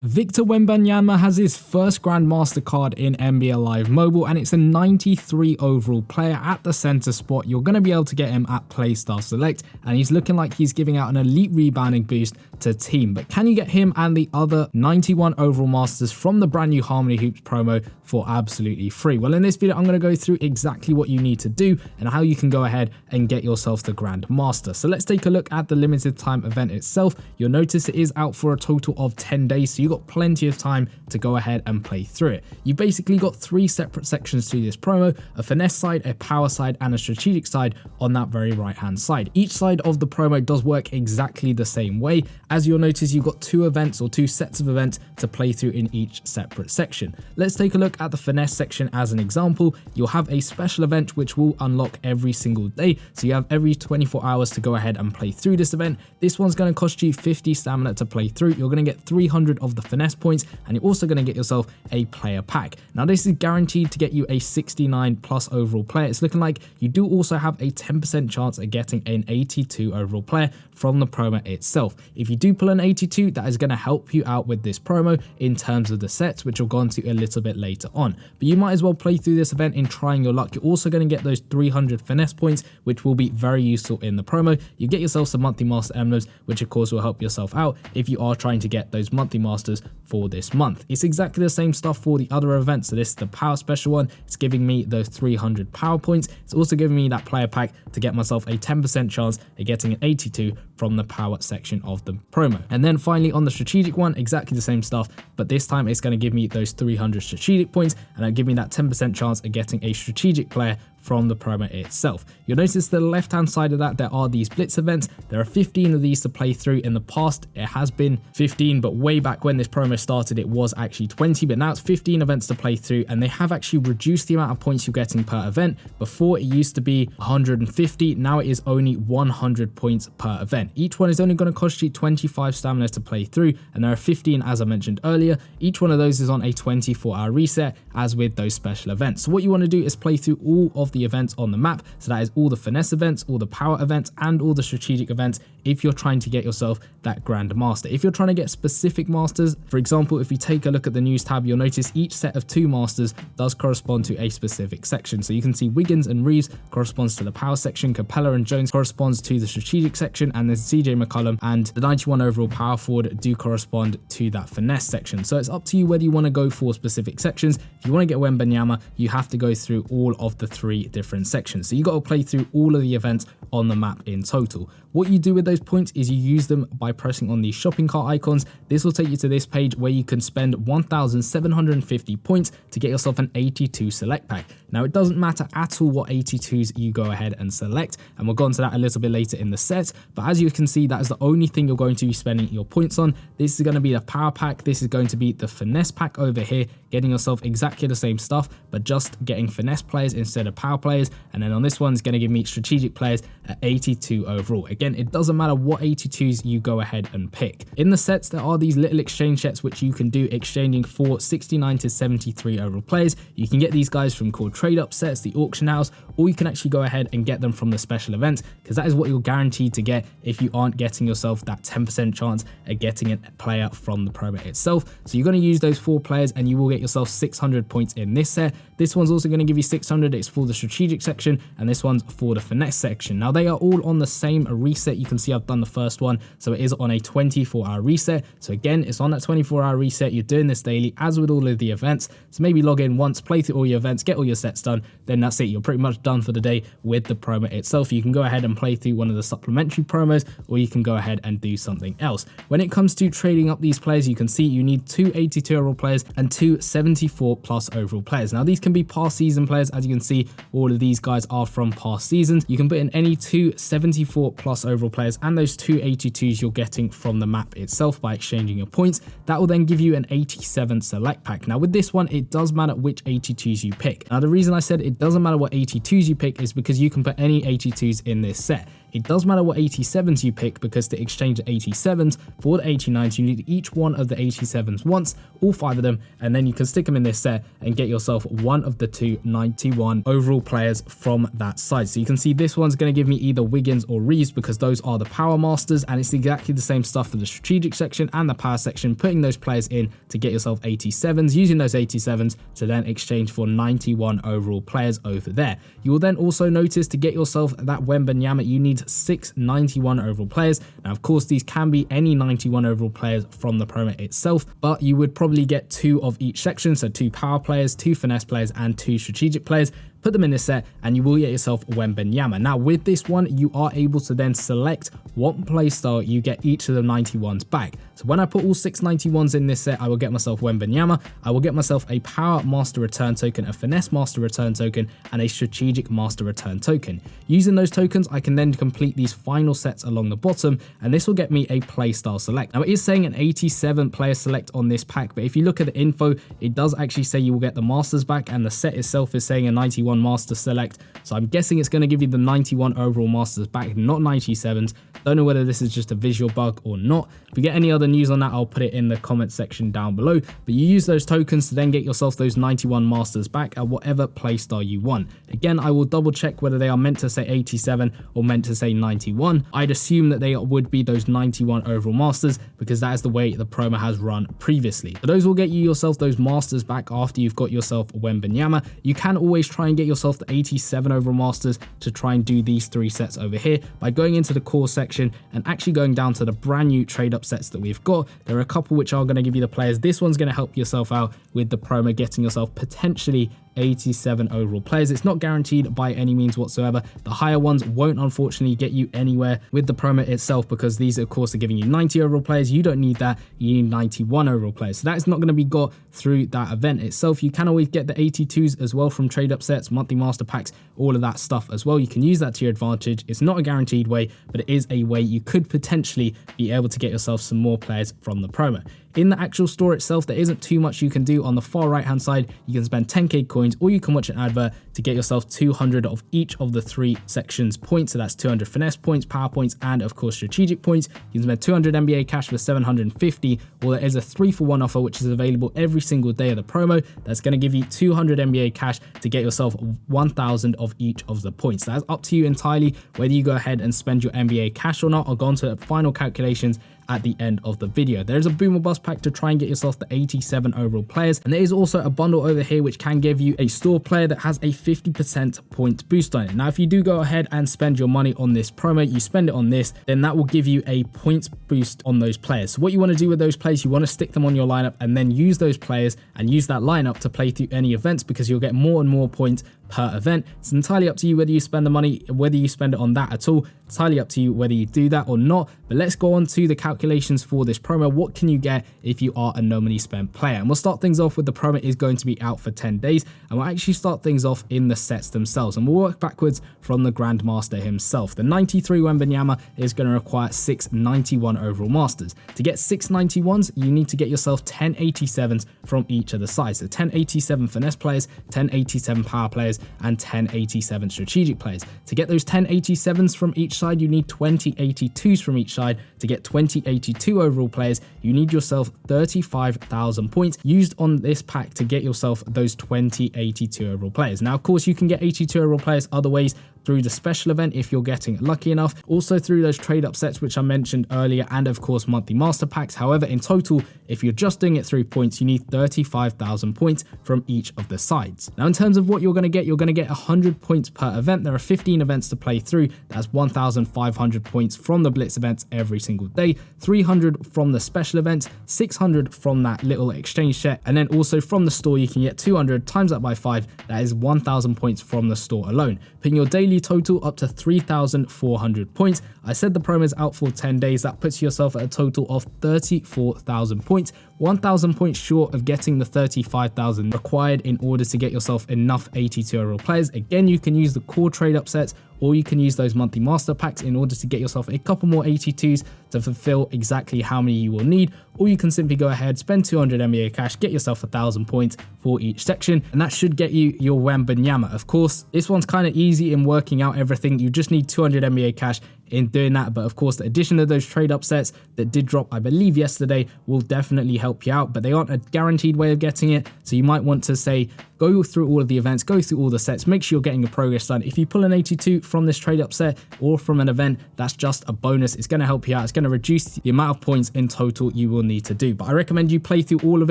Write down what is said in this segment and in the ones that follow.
Victor Wembanyama has his first Grandmaster card in NBA Live Mobile, and it's a 93 overall player at the center spot. You're going to be able to get him at Playstyle Select, and he's looking like he's giving out an elite rebounding boost to team. But can you get him and the other 91 overall masters from the brand new Harmony Hoops promo for absolutely free? Well, in this video, I'm going to go through exactly what you need to do and how you can go ahead and get yourself the Grandmaster. So let's take a look at the limited time event itself. You'll notice it is out for a total of 10 days, so you got plenty of time to go ahead and play through it. You basically got 3 separate sections to this promo: a finesse side, a power side, and a strategic side on that very right hand side. Each side of the promo does work exactly the same way. As you'll notice, you've got 2 events or 2 sets of events to play through in each separate section. Let's take a look at the finesse section as an example. You'll have a special event which will unlock every single day, so you have every 24 hours to go ahead and play through this event. This one's going to cost you 50 stamina to play through. You're going to get 300 of the finesse points, and you're also going to get yourself a player pack. Now this is guaranteed to get you a 69 plus overall player. It's looking like you do also have a 10% chance of getting an 82 overall player from the promo itself. If you do pull an 82, that is going to help you out with this promo in terms of the sets, which we'll go into a little bit later on. But you might as well play through this event in trying your luck. You're also going to get those 300 finesse points, which will be very useful in the promo. You get yourself some monthly master emblems, which of course will help yourself out if you are trying to get those monthly masters for this month. It's exactly the same stuff for the other events. So this is the power special one. It's giving me those 300 power points. It's also giving me that player pack to get myself a 10% chance of getting an 82 from the power section of the promo. And then finally on the strategic one, exactly the same stuff, but this time it's going to give me those 300 strategic points, and it'll give me that 10% chance of getting a strategic player from the promo itself. You'll notice the left hand side of that, there are these blitz events. There are 15 of these to play through. In the past it has been 15, but way back when this promo started it was actually 20, but now it's 15 events to play through, and they have actually reduced the amount of points you're getting per event. Before it used to be 150, now it is only 100 points per event. Each one is only going to cost you 25 stamina to play through, and there are 15 as I mentioned earlier. Each one of those is on a 24-hour reset, as with those special events. So what you want to do is play through all of the events on the map. So that is all the finesse events, all the power events, and all the strategic events if you're trying to get yourself that Grandmaster. If you're trying to get specific masters, for example, if you take a look at the news tab, you'll notice each set of 2 masters does correspond to a specific section. So you can see Wiggins and Reeves corresponds to the power section, Capella and Jones corresponds to the strategic section, and then CJ McCollum and the 91 overall power forward do correspond to that finesse section. So it's up to you whether you want to go for specific sections. If you want to get Wembanyama, you have to go through all of the 3 different sections. So you got to play through all of the events on the map in total. What you do with those points is you use them by pressing on these shopping cart icons. This will take you to this page where you can spend 1,750 points to get yourself an 82 select pack. Now it doesn't matter at all what 82s you go ahead and select, and we'll go into that a little bit later in the set, but as you can see, that is the only thing you're going to be spending your points on. This is going to be the power pack, this is going to be the finesse pack over here, getting yourself exactly the same stuff, but just getting finesse players instead of power players. And then on this one, it's going to give me strategic players at 82 overall. Again, it doesn't matter what 82s you go ahead and pick. In the sets, there are these little exchange sets which you can do, exchanging for 69 to 73 overall players. You can get these guys from called trade up sets, the auction house, or you can actually go ahead and get them from the special event, because that is what you're guaranteed to get if you aren't getting yourself that 10% chance of getting a player from the promo itself. So you're going to use those 4 players and you will get yourself 600 points in this set. This one's also going to give you 600. It's for the strategic section, and this one's for the finesse section. Now they are all on the same reset. You can see I've done the first one, so it is on a 24-hour reset. So again, it's on that 24-hour reset. You're doing this daily as with all of the events. So maybe log in once, play through all your events, get all your sets done, then that's it. You're pretty much done for the day with the promo itself. You can go ahead and play through one of the supplementary promos, or you can go ahead and do something else. When it comes to trading up these players, you can see you need 2 82 overall players and 2 74 plus overall players. Now these can be past season players. As you can see, all of these guys are from past seasons. You can put in any 2 74 plus overall players and those 2 82s you're getting from the map itself by exchanging your points. That will then give you an 87 select pack. Now with this one, it does matter which 82s you pick. Now the reason I said it doesn't matter what 82s you pick is because you can put any 82s in this set. It does matter what 87s you pick, because to exchange the 87s for the 89s, you need each one of the 87s once, all 5 of them, and then you can stick them in this set and get yourself one of the 2 91 overall players from that side. So you can see this one's going to give me either Wiggins or Reeves, because those are the power masters, and it's exactly the same stuff for the strategic section and the power section, putting those players in to get yourself 87s, using those 87s to then exchange for 91 overall players over there. You will then also notice to get yourself that Wembanyama, you need 6 91 overall players. Now, of course, these can be any 91 overall players from the promo itself, but you would probably get 2 of each section, so 2 power players, 2 finesse players, and 2 strategic players. Put them in this set and you will get yourself Wembanyama. Now with this one, you are able to then select what playstyle you get each of the 91s back. So when I put all 6 91s in this set, I will get myself Wembanyama, I will get myself a power master return token, a finesse master return token, and a strategic master return token. Using those tokens, I can then complete these final sets along the bottom, and this will get me a playstyle select. Now it is saying an 87 player select on this pack, but if you look at the info, it does actually say you will get the masters back, and the set itself is saying a 91 master select, so I'm guessing it's going to give you the 91 overall masters back, not 97s. Don't know whether this is just a visual bug or not. If you get any other news on that, I'll put it in the comment section down below, but you use those tokens to then get yourself those 91 masters back at whatever playstyle you want. Again, I will double check whether they are meant to say 87 or meant to say 91. I'd assume that they would be those 91 overall masters, because that is the way the promo has run previously. But those will get you yourself those masters back after you've got yourself Wembanyama. You can always try and get yourself the 87 overall masters to try and do these 3 sets over here by going into the core section and actually going down to the brand new trade up sets that we've got. There are a couple which are going to give you the players. This one's going to help yourself out with the promo, getting yourself potentially 87 overall players. It's not guaranteed by any means whatsoever. The higher ones won't unfortunately get you anywhere with the promo itself, because these of course are giving you 90 overall players. You don't need that, you need 91 overall players, so that is not going to be got through that event itself. You can always get the 82s as well from trade up sets, monthly master packs, all of that stuff as well. You can use that to your advantage. It's not a guaranteed way, but it is a way you could potentially be able to get yourself some more players from the promo. In the actual store itself, there isn't too much you can do. On the far right hand side, you can spend 10k coins, or you can watch an advert to get yourself 200 of each of the 3 sections points. So that's 200 finesse points, power points, and of course strategic points. You can spend 200 NBA cash for 750, or there is a 3-for-1 offer which is available every single day of the promo. That's going to give you 200 NBA cash to get yourself 1000 of each of the points. That's up to you entirely whether you go ahead and spend your NBA cash or not. I'll go on to final calculations at the end of the video. There is a boom or bust pack to try and get yourself the 87 overall players, and there is also a bundle over here which can give you a store player that has a 50% point boost on it. Now if you do go ahead and spend your money on this promo, you spend it on this, then that will give you a points boost on those players. So what you want to do with those players, you want to stick them on your lineup and then use those players and use that lineup to play through any events, because you'll get more and more points per event. It's entirely up to you whether you spend the money, whether you spend it on that at all. It's entirely up to you whether you do that or not. But let's go on to the calculations for this promo. What can you get if you are a nominally spent player? And we'll start things off with the promo is going to be out for 10 days, and we'll actually start things off in the sets themselves, and we'll work backwards from the Grandmaster himself. The 93 Wembanyama is going to require 6 91 overall masters. To get 6 91s, you need to get yourself 10 87s from each of the sides. So 10 87 finesse players, 10 87 power players, and 10 87 strategic players. To get those 10 87s from each side, you need 20 82s from each side. To get 20 82 overall players, you need yourself 35,000 points used on this pack to get yourself those 20 82 overall players. Now of course you can get 82 overall players other ways, through the special event if you're getting lucky enough, also through those trade up sets which I mentioned earlier, and of course monthly master packs. However, in total, if you're just doing it through points, you need 35,000 points from each of the sides. Now in terms of what you're going to get 100 points per event. There are 15 events to play through. That's 1,500 points from the blitz events every single day, 300 from the special events, 600 from that little exchange set, and then also from the store you can get 200 times that by 5. That is 1,000 points from the store alone, putting your daily total up to 3,400 points. I said the promo is out for 10 days. That puts yourself at a total of 34,000 points, 1,000 points short of getting the 35,000 required in order to get yourself enough 82 overall players. Again, you can use the core trade up sets, or you can use those monthly master packs in order to get yourself a couple more 82s to fulfill exactly how many you will need, or you can simply go ahead, spend 200 NBA cash, get yourself 1,000 points for each section, and that should get you your Wembanyama. Of course, this one's kind of easy in working out everything. You just need 200 NBA cash in doing that. But of course, the addition of those trade upsets that did drop, I believe yesterday, will definitely help you out, but they aren't a guaranteed way of getting it. So you might want to say, go through all of the events, go through all the sets, make sure you're getting your progress done. If you pull an 82 from this trade upset or from an event, that's just a bonus. It's going to help you out. It's going to reduce the amount of points in total you will need to do. But I recommend you play through all of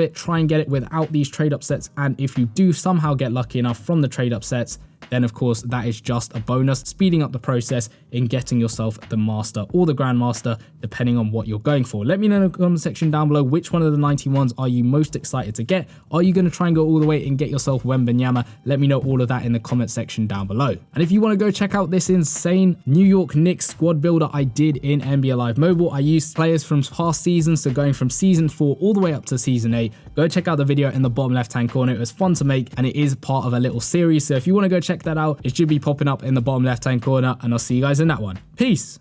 it, try and get it without these trade upsets. And if you do somehow get lucky enough from the trade upsets, then of course that is just a bonus, speeding up the process in getting yourself the Master or the Grandmaster, depending on what you're going for. Let me know in the comment section down below, which one of the 91s are you most excited to get? Are you going to try and go all the way and get yourself Wembanyama? Let me know all of that in the comment section down below. And if you want to go check out this insane New York Knicks squad builder I did in NBA Live Mobile, I used players from past seasons, so going from season 4 all the way up to season 8. Go check out the video in the bottom left hand corner. It was fun to make and it is part of a little series, so if you want to go check that out, it should be popping up in the bottom left hand corner, and I'll see you guys in that one. Peace.